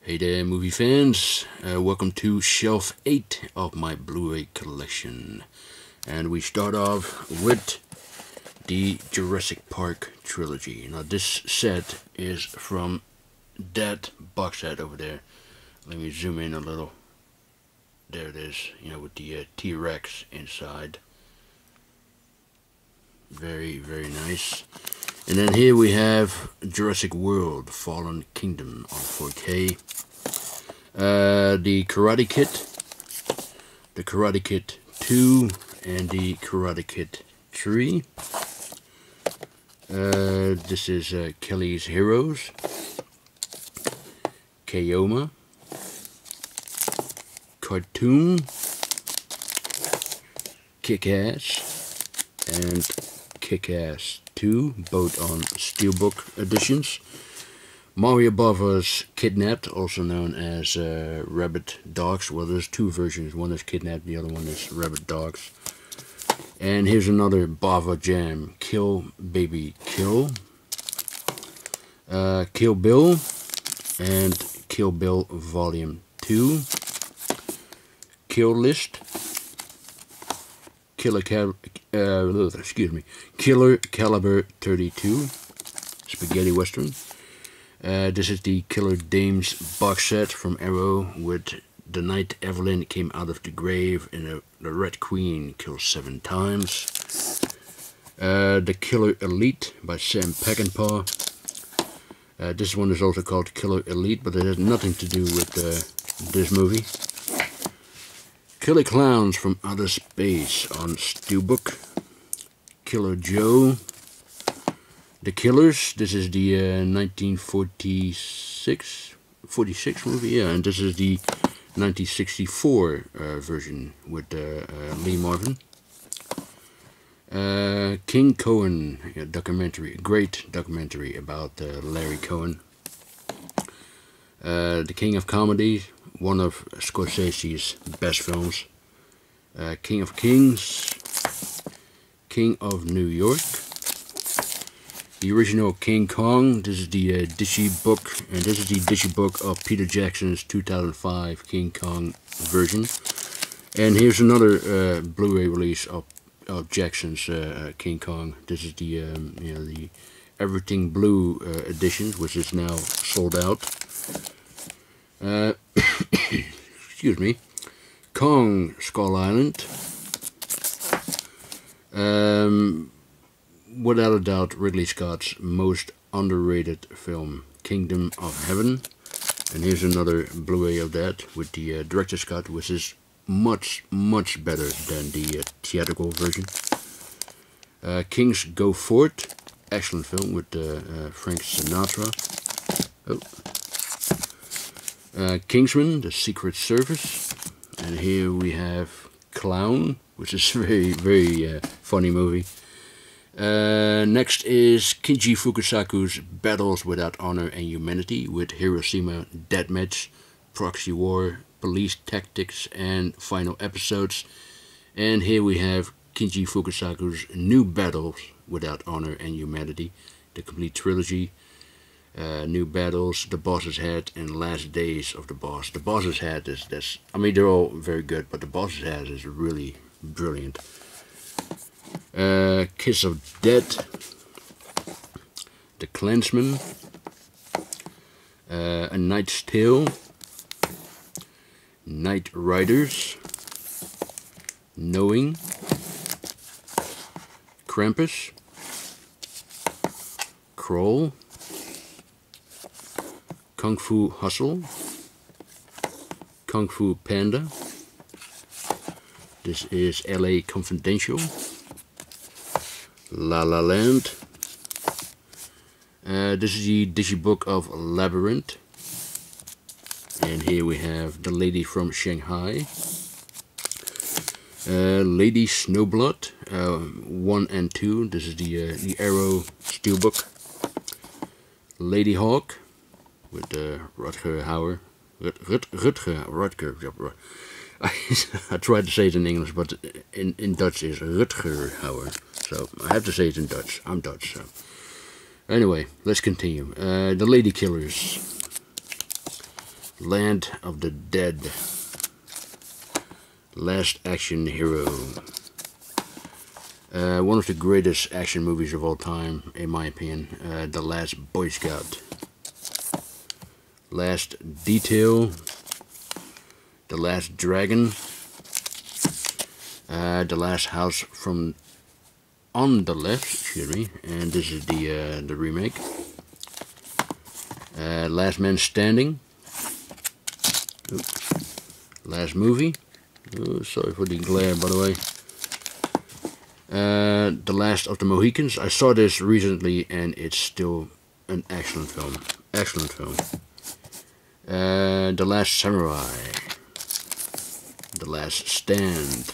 Hey there, movie fans. Welcome to Shelf 8 of my Blu-ray collection. And we start off with the Jurassic Park trilogy. Now, this set is from that box set over there. Let me zoom in a little. There it is, with the T-Rex inside. Very, very nice. And then here we have Jurassic World Fallen Kingdom on 4K. The Karate Kid 2, and the Karate Kid 3. This is Kelly's Heroes, Keoma, Cartoon, Kick-Ass, and Kick-Ass 2, both on Steelbook editions. Mario Bava's Kidnapped, also known as Rabbit Dogs. Well, there's two versions. One is Kidnapped, the other one is Rabbit Dogs. And here's another Bava Jam, Kill Baby Kill. Kill Bill and Kill Bill Volume 2. Kill List. Killer Caliber 32. Spaghetti Western. This is the Killer Dames box set from Arrow, with The Night Evelyn Came Out of the Grave and the Red Queen Killed 7 times. The Killer Elite by Sam Peckinpah. This one is also called Killer Elite, but it has nothing to do with this movie. Killer Clowns from Outer Space on Steelbook. Killer Joe. The Killers, this is the 1946 movie, yeah, and this is the 1964 version with Lee Marvin. King Cohen, documentary, great documentary about Larry Cohen. The King of Comedy, one of Scorsese's best films. King of Kings, King of New York. The original King Kong, this is the Dishy book, and this is the Dishy book of Peter Jackson's 2005 King Kong version. And here's another Blu-ray release of Jackson's King Kong. This is the the Everything Blue edition, which is now sold out. Excuse me. Kong Skull Island. Without a doubt, Ridley Scott's most underrated film, Kingdom of Heaven. And here's another Blu-ray of that with the director's cut, which is much, much better than the theatrical version. Kings Go Forth, excellent film with Frank Sinatra. Kingsman, The Secret Service. And here we have Clown, which is a very, very funny movie. Next is Kinji Fukasaku's Battles Without Honor and Humanity with Hiroshima Deathmatch, Proxy War, Police Tactics, and Final Episodes. And here we have Kinji Fukasaku's New Battles Without Honor and Humanity, the complete trilogy. New Battles, The Boss's Hat, and Last Days of the Boss. The Boss's Hat they're all very good, but The Boss's Hat is really brilliant. Kiss of Death, The Clansman, A Knight's Tale, Night Riders, Knowing, Krampus, Kroll, Kung Fu Hustle, Kung Fu Panda. This is LA Confidential. La La Land. This is the Dishy book of Labyrinth. And here we have The Lady from Shanghai. Lady Snowblood 1 and 2. This is the Arrow Steelbook. Lady Hawk with Rutger Hauer. Rutger. I tried to say it in English, but in Dutch is Rutger Hauer. So I have to say it in Dutch. I'm Dutch. So anyway, let's continue. The Lady Killers. Land of the Dead. Last Action Hero. One of the greatest action movies of all time, in my opinion. The Last Boy Scout. Last Detail. The Last Dragon. The Last House from on the Left, excuse me, and this is the remake. Last Man Standing. Oops. Last Movie. Oh, sorry for the glare, by the way. The Last of the Mohicans. I saw this recently, and it's still an excellent film. Excellent film. The Last Samurai. The Last Stand.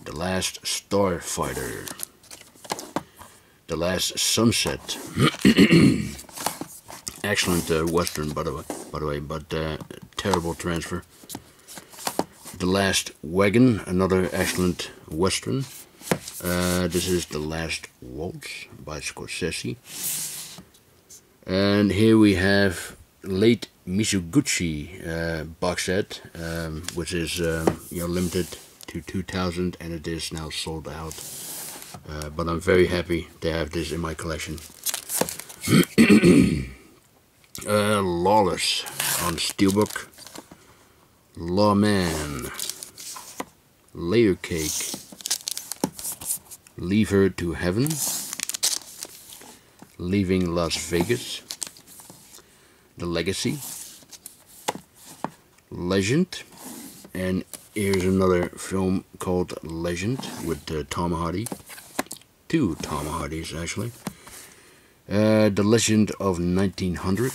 The Last Starfighter. The Last Sunset. Excellent Western, by the way, but terrible transfer. The Last Wagon, another excellent Western. This is The Last Waltz by Scorsese. And here we have late Mizoguchi box set, which is limited to 2000, and it is now sold out. But I'm very happy to have this in my collection. Lawless on Steelbook. Lawman. Layer Cake. Leave Her to Heaven. Leaving Las Vegas. The Legacy. Legend. And here's another film called Legend with Tom Hardy. Two Tom Hardys, actually. The Legend of 1900.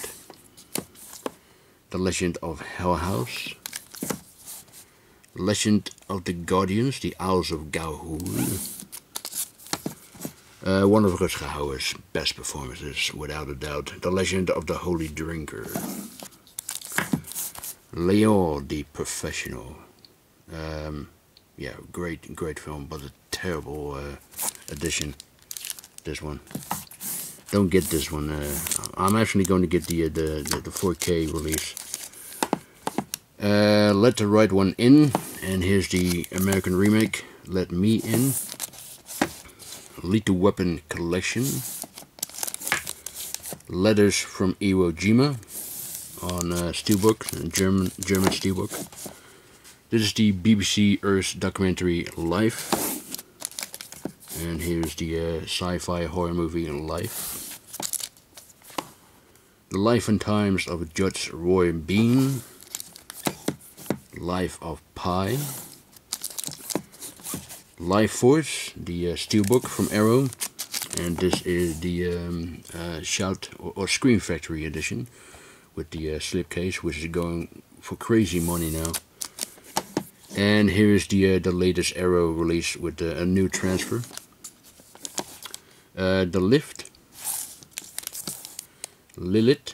The Legend of Hell House. Legend of the Guardians, the Owls of Ga'Hoole. One of Rutger Hauer's best performances, without a doubt. The Legend of the Holy Drinker. Leon the Professional. Yeah, great film, but a terrible edition. This one. Don't get this one. I'm actually going to get the 4K release. Let the Right One In, and here's the American remake. Let Me In. Lethal Weapon Collection. Letters from Iwo Jima on Steelbook, German Steelbook. This is the BBC Earth documentary Life. And here's the sci-fi horror movie Life. The Life and Times of Judge Roy Bean. Life of Pi. Life Force, the Steelbook from Arrow. And this is the Shout or Scream Factory edition with the slipcase, which is going for crazy money now. And here's the latest Arrow release with a new transfer. The Lift. Lilith.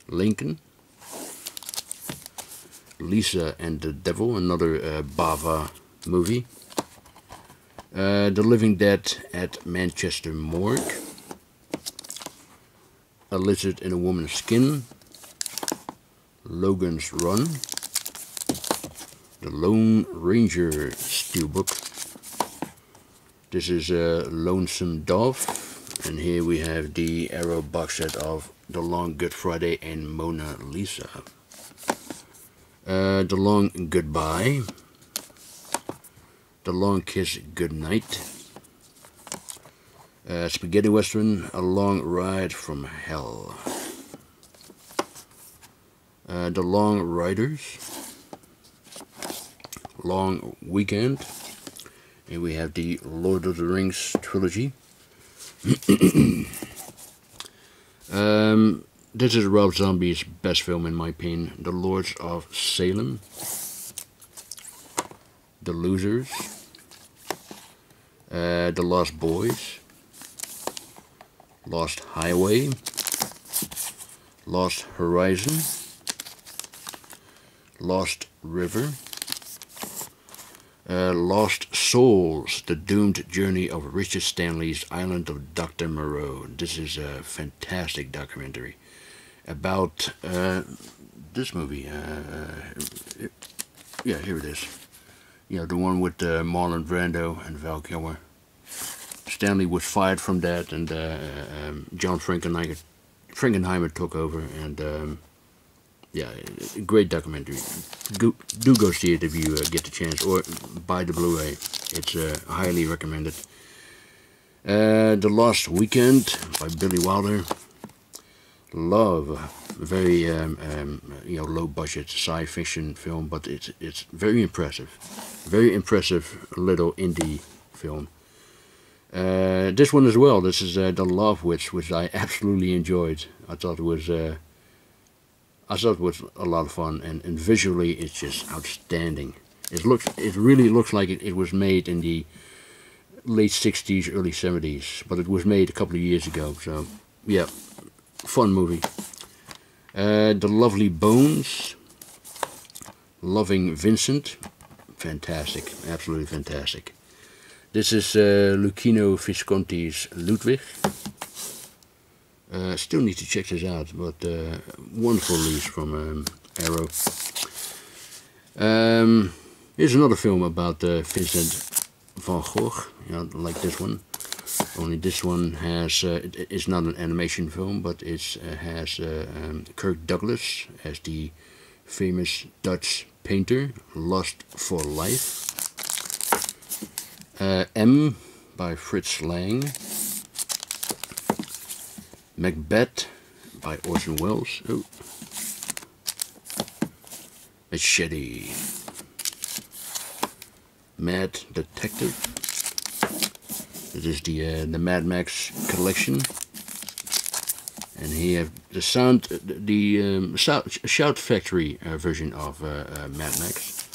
Lincoln. Lisa and the Devil, another Bava movie. The Living Dead at Manchester Morgue. A Lizard in a Woman's Skin. Logan's Run. The Lone Ranger Steelbook. This is Lonesome Dove. And here we have the Arrow box set of The Long Good Friday and Mona Lisa. The Long Goodbye. The Long Kiss Goodnight. Spaghetti Western, A Long Ride from Hell. The Long Riders. Long Weekend. And we have the Lord of the Rings trilogy. This is Rob Zombie's best film in my opinion. The Lords of Salem. The Losers. The Lost Boys. Lost Highway. Lost Horizon. Lost River. Lost Souls, The Doomed Journey of Richard Stanley's Island of Dr. Moreau. This is a fantastic documentary about this movie. Yeah, here it is. You know, the one with Marlon Brando and Val Kilmer. Stanley was fired from that, and John Frankenheimer took over, and yeah, great documentary. Do go see it if you get the chance, or buy the Blu-ray. It's highly recommended. The Lost Weekend by Billy Wilder. Love, very you know, low budget sci fiction film, but it's very impressive little indie film. This one as well. This is The Love Witch, which I absolutely enjoyed. I thought it was a lot of fun, and visually it's just outstanding. It really looks like it was made in the late 60s, early 70s, but it was made a couple of years ago. So yeah, fun movie. The Lovely Bones, Loving Vincent, fantastic, absolutely fantastic. This is Luchino Visconti's Ludwig. Still need to check this out, but wonderful release from Arrow. Here's another film about Vincent van Gogh, you know, like this one. Only this one has, it's not an animation film, but it has Kirk Douglas as the famous Dutch painter, Lust for Life. M by Fritz Lang. Macbeth by Orson Welles. Oh. Machete. Mad Detective. This is the Mad Max collection, and here the Shout Factory version of Mad Max.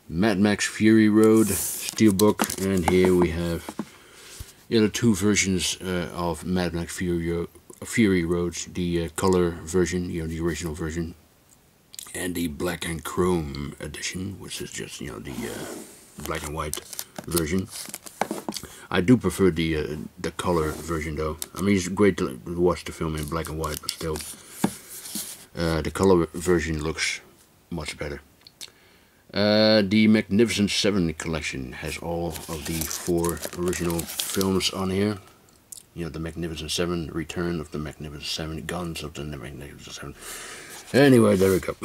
Mad Max Fury Road Steelbook, and here we have the two versions of Mad Max Fury Road, the color version, the original version, and the black and chrome edition, which is just the black and white version. I do prefer the color version though. I mean, it's great to watch the film in black and white, but still, the color version looks much better. The Magnificent Seven collection has all of the 4 original films on here. The Magnificent Seven, Return of the Magnificent Seven, Guns of the Magnificent Seven. Anyway, there we go.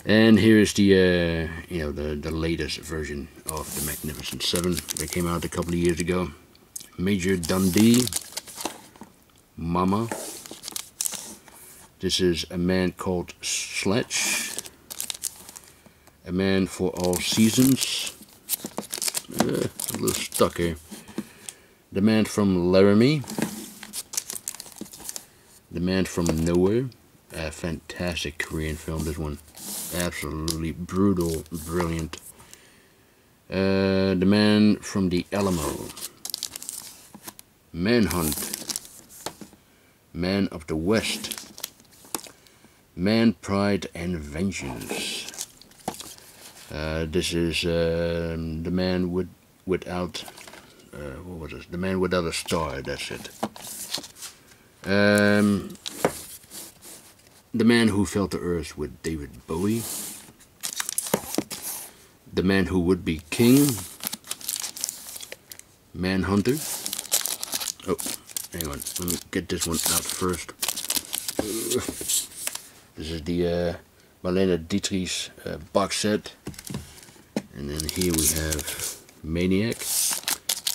And here is the the latest version of the Magnificent Seven. They came out a couple of years ago. Major Dundee, Mama. This is A Man Called Sledge. A Man for All Seasons. A little stuck here. The Man from Laramie. The Man from Nowhere. A fantastic Korean film, this one. Absolutely brutal, brilliant. The Man from the Alamo. Manhunt. Man of the West. Man, Pride and Vengeance. This is the Man without what was it? The Man Without a Star. That's it. The Man Who Fell to Earth with David Bowie. The Man Who Would Be King. Manhunter. Oh, hang on. Let me get this one out first. This is the Marlene Dietrich's box set. And then here we have Maniac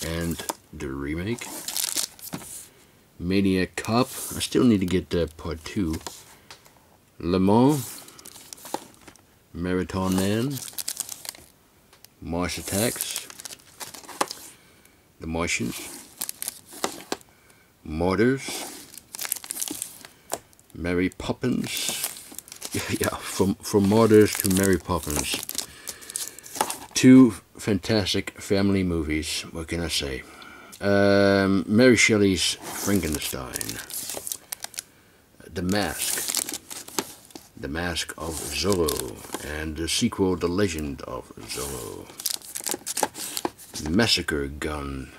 and the remake. Maniac Cop. I still need to get part 2. Le Mans. Marathon Man. Mars Attacks. The Martians. Martyrs. Mary Poppins. Yeah, from Martyrs to Mary Poppins. 2 fantastic family movies. What can I say? Mary Shelley's Frankenstein. The Mask. The Mask of Zorro, and the sequel, The Legend of Zorro. Massacre Gun,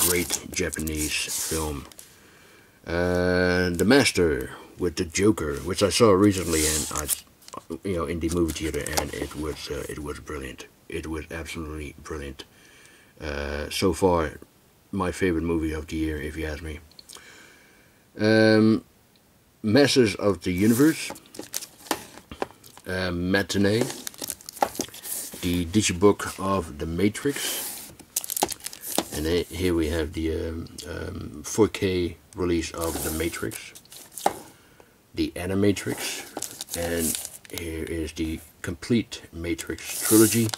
great Japanese film. The Master with the Joker, which I saw recently, and in the movie theater, and it was brilliant. It was absolutely brilliant. So far, my favorite movie of the year, if you ask me. Masters of the Universe. Matinee, the Digibook of the Matrix, and here we have the 4K release of the Matrix, the Animatrix, and here is the complete Matrix trilogy.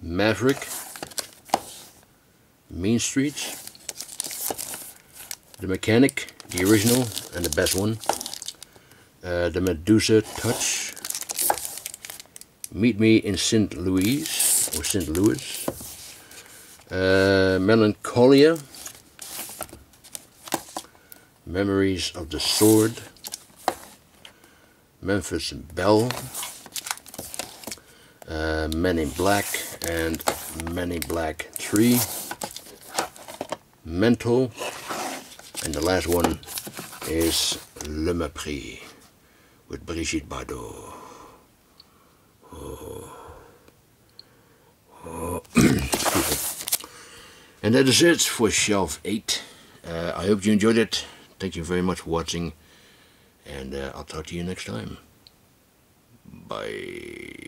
Maverick, Mean Streets, The Mechanic, the original and the best one. The Medusa Touch, Meet Me in St. Louis, or St. Louis, Melancholia, Memories of the Sword, Memphis Belle, Men in Black and Men in Black 3, Mental, and the last one is Le Mépris with Brigitte Bardot. And that is it for Shelf 8. I hope you enjoyed it. Thank you very much for watching, and I'll talk to you next time. Bye.